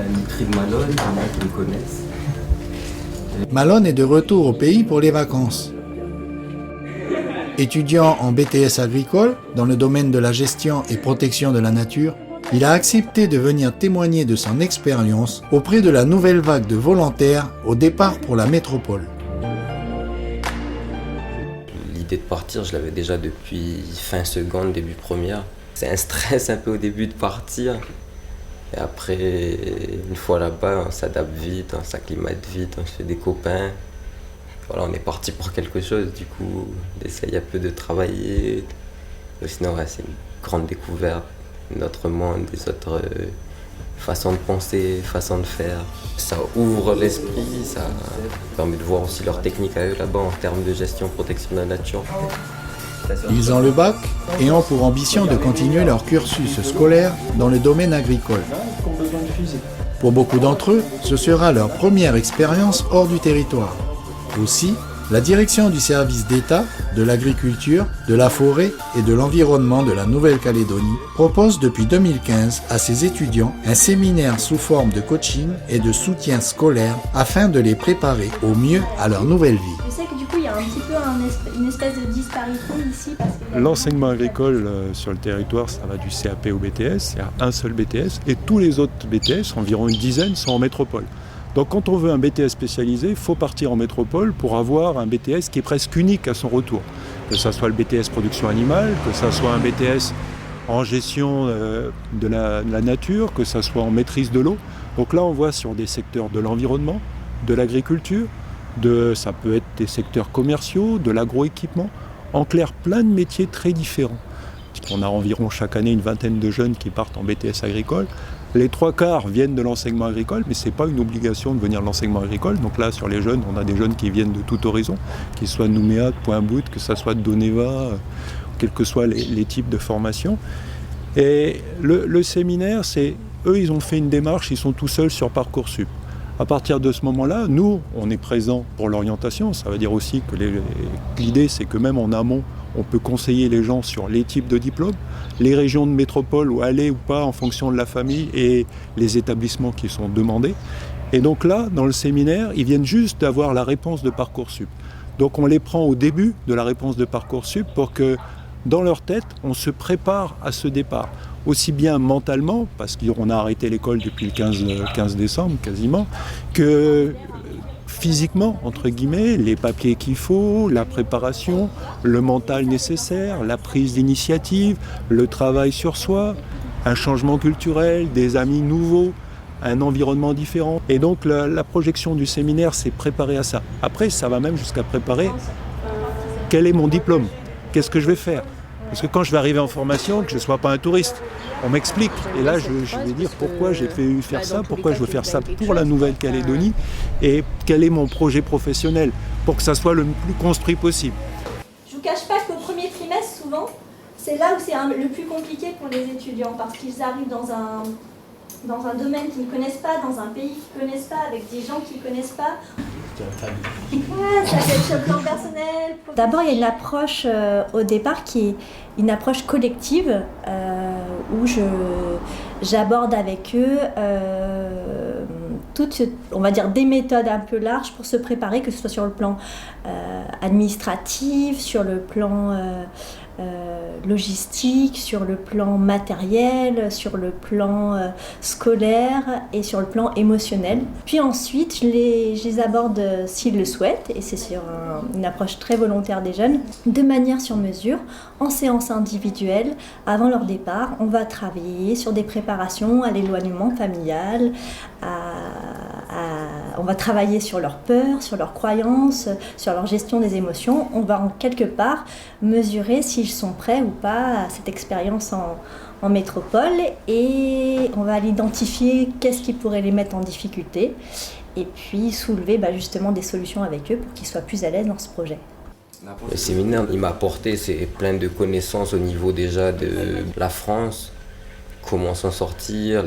Nitri de Malone, il y en a qui me connaissent. Malone est de retour au pays pour les vacances. Étudiant en BTS agricole, dans le domaine de la gestion et protection de la nature, il a accepté de venir témoigner de son expérience auprès de la nouvelle vague de volontaires au départ pour la métropole. L'idée de partir, je l'avais déjà depuis fin seconde, début première. C'est un stress un peu au début de partir. Et après, une fois là-bas, on s'adapte vite, on s'acclimate vite, on se fait des copains. Voilà, on est parti pour quelque chose, du coup, on essaye un peu de travailler. Mais sinon, ouais, c'est une grande découverte, notre monde, des autres façons de penser, façons de faire. Ça ouvre l'esprit, ça permet de voir aussi leurs techniques à eux là-bas en termes de gestion, protection de la nature. Ils ont le bac et ont pour ambition de continuer leur cursus scolaire dans le domaine agricole. Pour beaucoup d'entre eux, ce sera leur première expérience hors du territoire. Aussi, la direction du service d'État, de l'agriculture, de la forêt et de l'environnement de la Nouvelle-Calédonie propose depuis 2015 à ses étudiants un séminaire sous forme de coaching et de soutien scolaire afin de les préparer au mieux à leur nouvelle vie. Je sais que du coup il y a un petit peu une espèce de disparition ici parce que... L'enseignement agricole sur le territoire, ça va du CAP au BTS, il y a un seul BTS et tous les autres BTS, environ une dizaine, sont en métropole. Donc quand on veut un BTS spécialisé, il faut partir en métropole pour avoir un BTS qui est presque unique à son retour. Que ce soit le BTS production animale, que ce soit un BTS en gestion de la nature, que ce soit en maîtrise de l'eau. Donc là on voit sur des secteurs de l'environnement, de l'agriculture, ça peut être des secteurs commerciaux, de l'agroéquipement. En clair, plein de métiers très différents. On a environ chaque année une vingtaine de jeunes qui partent en BTS agricole. Les 3/4 viennent de l'enseignement agricole, mais ce n'est pas une obligation de venir de l'enseignement agricole. Donc là, sur les jeunes, on a des jeunes qui viennent de tout horizon, qu'ils soient de Nouméa, de Pointe-Bout, que ce soit de Doneva, quels que soient les types de formations. Et le séminaire, eux, ils ont fait une démarche, ils sont tout seuls sur Parcoursup. À partir de ce moment-là, nous, on est présents pour l'orientation. Ça veut dire aussi que l'idée, c'est que même en amont, on peut conseiller les gens sur les types de diplômes, les régions de métropole où aller ou pas en fonction de la famille et les établissements qui sont demandés. Et donc là, dans le séminaire, ils viennent juste d'avoir la réponse de Parcoursup. Donc on les prend au début de la réponse de Parcoursup pour que, dans leur tête, on se prépare à ce départ. Aussi bien mentalement, parce qu'on a arrêté l'école depuis le 15 décembre quasiment, que physiquement, entre guillemets, les papiers qu'il faut, la préparation, le mental nécessaire, la prise d'initiative, le travail sur soi, un changement culturel, des amis nouveaux, un environnement différent. Et donc la projection du séminaire, c'est préparer à ça. Après, ça va même jusqu'à préparer quel est mon diplôme, qu'est-ce que je vais faire. Parce que quand je vais arriver en formation, que je ne sois pas un touriste, on m'explique. Et là, je vais dire pourquoi j'ai fait faire ça, pourquoi je veux faire ça pour la Nouvelle-Calédonie et quel est mon projet professionnel pour que ça soit le plus construit possible. Je ne vous cache pas qu'au premier trimestre, souvent, c'est là où c'est le plus compliqué pour les étudiants parce qu'ils arrivent dans un domaine qu'ils ne connaissent pas, dans un pays qu'ils ne connaissent pas, avec des gens qu'ils ne connaissent pas. Ouais, ça peut être sur le plan personnel. D'abord, il y a une approche au départ qui est une approche collective où j'aborde avec eux toutes, on va dire, des méthodes un peu larges pour se préparer, que ce soit sur le plan administratif, sur le plan logistique, sur le plan matériel, sur le plan scolaire et sur le plan émotionnel. Puis ensuite, je les aborde s'ils le souhaitent, et c'est sur une approche très volontaire des jeunes, de manière sur mesure, en séance individuelle. Avant leur départ, on va travailler sur des préparations à l'éloignement familial, on va travailler sur leurs peurs, sur leurs croyances, sur leur gestion des émotions. On va en quelque part mesurer s'ils sont prêts ou pas à cette expérience en métropole et on va identifier qu'est-ce qui pourrait les mettre en difficulté et puis soulever justement des solutions avec eux pour qu'ils soient plus à l'aise dans ce projet. Le séminaire, il m'a apporté plein de connaissances au niveau déjà de la France, comment s'en sortir,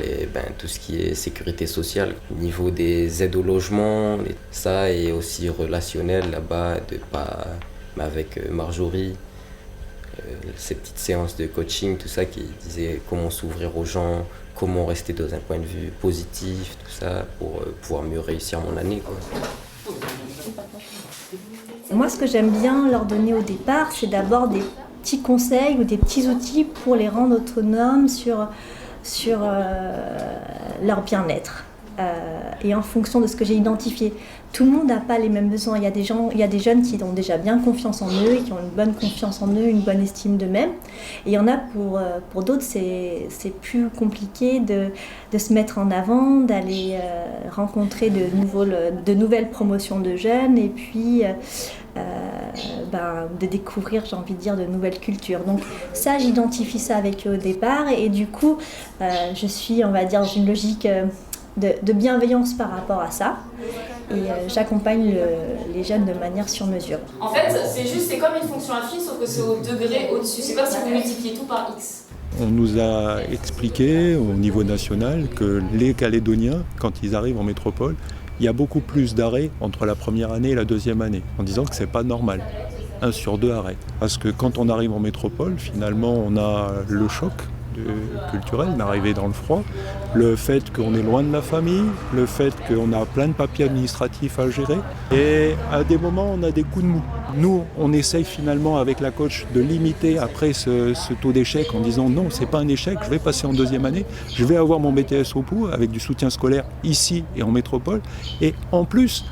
tout ce qui est sécurité sociale, au niveau des aides au logement, ça et aussi relationnel là-bas, avec Marjorie, ces petites séances de coaching, tout ça qui disait comment s'ouvrir aux gens, comment rester dans un point de vue positif, tout ça, pour pouvoir mieux réussir mon année, quoi. Moi, ce que j'aime bien leur donner au départ, c'est d'abord des petits conseils ou des petits outils pour les rendre autonomes sur leur bien-être. Et en fonction de ce que j'ai identifié, tout le monde n'a pas les mêmes besoins. Il y a des jeunes qui ont déjà bien confiance en eux, et qui ont une bonne confiance en eux, une bonne estime d'eux-mêmes. Et il y en a pour d'autres, c'est plus compliqué de se mettre en avant, d'aller rencontrer de nouvelles promotions de jeunes, et puis de découvrir, j'ai envie de dire, de nouvelles cultures. Donc ça, j'identifie ça avec eux au départ, et du coup, je suis, on va dire, dans une logique de bienveillance par rapport à ça, et j'accompagne les jeunes de manière sur mesure. En fait, c'est comme une fonction infime, sauf que c'est au degré au-dessus. C'est comme si vous multipliez tout par X. On nous a expliqué au niveau national que les Calédoniens, quand ils arrivent en métropole, il y a beaucoup plus d'arrêts entre la première année et la deuxième année, en disant que c'est pas normal. 1 sur 2 arrêts. Parce que quand on arrive en métropole, finalement, on a le choc culturel d'arriver dans le froid, le fait qu'on est loin de la famille, le fait qu'on a plein de papiers administratifs à gérer, et à des moments on a des coups de mou. Nous, on essaye finalement avec la coach de limiter après ce taux d'échec en disant non, c'est pas un échec, je vais passer en deuxième année, je vais avoir mon BTS au bout avec du soutien scolaire ici et en métropole, et en plus,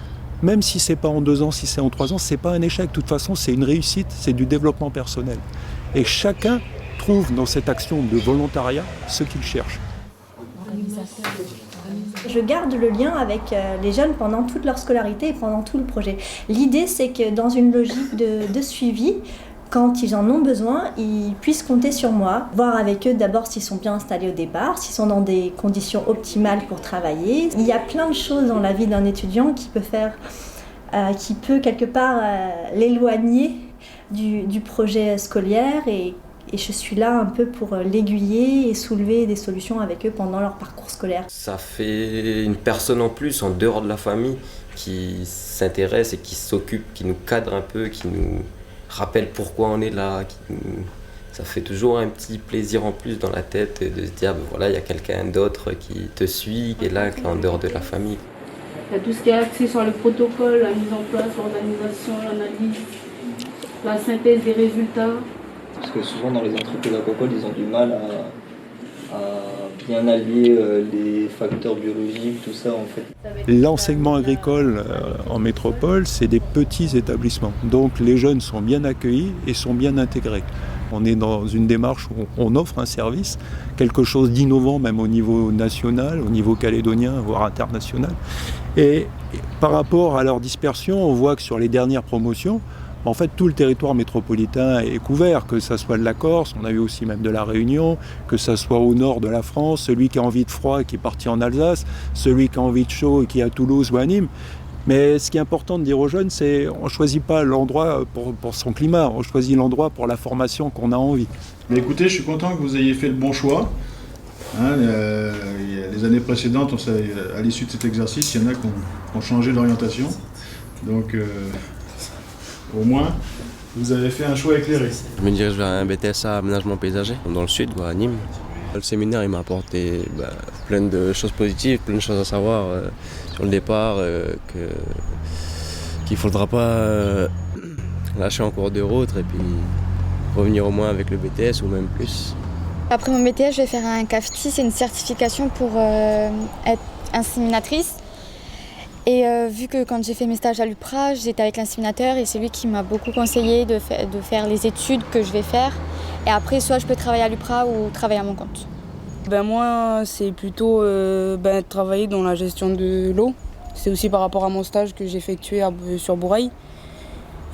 même si c'est pas en 2 ans, si c'est en 3 ans, c'est pas un échec. De toute façon, c'est une réussite, c'est du développement personnel. Et chacun trouve dans cette action de volontariat ce qu'il cherche. Je garde le lien avec les jeunes pendant toute leur scolarité et pendant tout le projet. L'idée, c'est que dans une logique de suivi, quand ils en ont besoin, ils puissent compter sur moi, voir avec eux d'abord s'ils sont bien installés au départ, s'ils sont dans des conditions optimales pour travailler. Il y a plein de choses dans la vie d'un étudiant qui peut quelque part l'éloigner du projet scolaire, et je suis là un peu pour l'aiguiller et soulever des solutions avec eux pendant leur parcours scolaire. Ça fait une personne en plus, en dehors de la famille, qui s'intéresse et qui s'occupe, qui nous cadre un peu, qui nous rappelle pourquoi on est là. Ça fait toujours un petit plaisir en plus dans la tête de se dire, voilà, il y a quelqu'un d'autre qui te suit, qui est là, qui est en dehors de la famille. Il y a tout ce qui est axé sur le protocole, la mise en place, l'organisation, l'analyse, la synthèse des résultats. Parce que souvent dans les entreprises agricoles, ils ont du mal à bien allier les facteurs biologiques, tout ça en fait. L'enseignement agricole en métropole, c'est des petits établissements. Donc les jeunes sont bien accueillis et sont bien intégrés. On est dans une démarche où on offre un service, quelque chose d'innovant même au niveau national, au niveau calédonien, voire international. Et par rapport à leur dispersion, on voit que sur les dernières promotions, en fait, tout le territoire métropolitain est couvert, que ça soit de la Corse, on a eu aussi même de la Réunion, que ça soit au nord de la France, celui qui a envie de froid qui est parti en Alsace, celui qui a envie de chaud qui est à Toulouse ou à Nîmes. Mais ce qui est important de dire aux jeunes, c'est qu'on ne choisit pas l'endroit pour son climat, on choisit l'endroit pour la formation qu'on a envie. Mais écoutez, je suis content que vous ayez fait le bon choix. Les années précédentes, à l'issue de cet exercice, il y en a qui ont changé d'orientation. Donc, au moins, vous avez fait un choix éclairé. Je me dirige vers un BTS à aménagement paysager, dans le sud, à Nîmes. Le séminaire il m'a apporté plein de choses positives, plein de choses à savoir sur le départ, qu'il ne faudra pas lâcher en cours de route et puis revenir au moins avec le BTS ou même plus. Après mon BTS, je vais faire un CAFTI, c'est une certification pour être inséminatrice. Et vu que quand j'ai fait mes stages à l'UPRA, j'étais avec l'inséminateur et c'est lui qui m'a beaucoup conseillé de faire les études que je vais faire. Et après, soit je peux travailler à l'UPRA ou travailler à mon compte. Moi, c'est plutôt travailler dans la gestion de l'eau. C'est aussi par rapport à mon stage que j'ai effectué sur Bourail.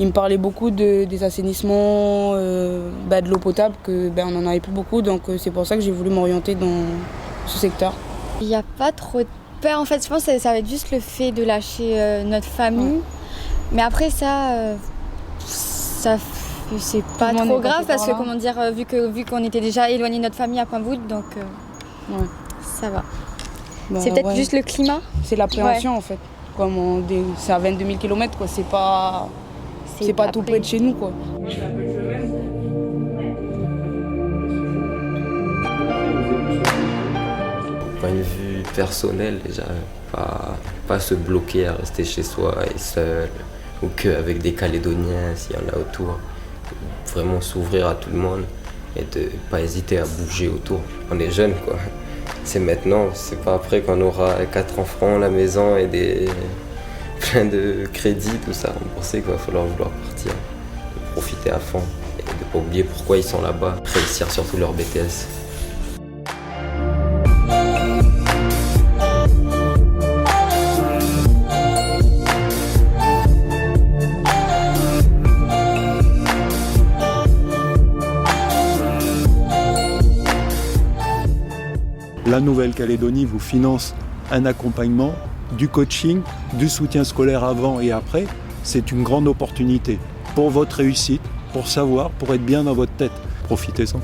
Il me parlait beaucoup des assainissements, de l'eau potable, on n'en avait plus beaucoup. Donc c'est pour ça que j'ai voulu m'orienter dans ce secteur. Il n'y a pas trop de peur, en fait. Je pense que ça va être juste le fait de lâcher notre famille. Ouais. Mais après ça c'est pas trop grave parce que vu qu'on était déjà éloigné de notre famille à Pointe-Voude, donc ça va. C'est peut-être juste le climat. C'est l'appréhension en fait. C'est à 22 000 km, quoi. C'est pas tout près de chez nous, quoi. de vue personnel, déjà, pas se bloquer à rester chez soi et seul, ou qu'avec des Calédoniens, s'il y en a autour. Vraiment s'ouvrir à tout le monde et de pas hésiter à bouger autour. On est jeunes, quoi. C'est maintenant, c'est pas après qu'on aura 4 enfants, la maison et plein de crédits, tout ça remboursé, qu'il va falloir vouloir partir, de profiter à fond et de pas oublier pourquoi ils sont là-bas, réussir surtout leur BTS. La Nouvelle-Calédonie vous finance un accompagnement, du coaching, du soutien scolaire avant et après. C'est une grande opportunité pour votre réussite, pour savoir, pour être bien dans votre tête. Profitez-en.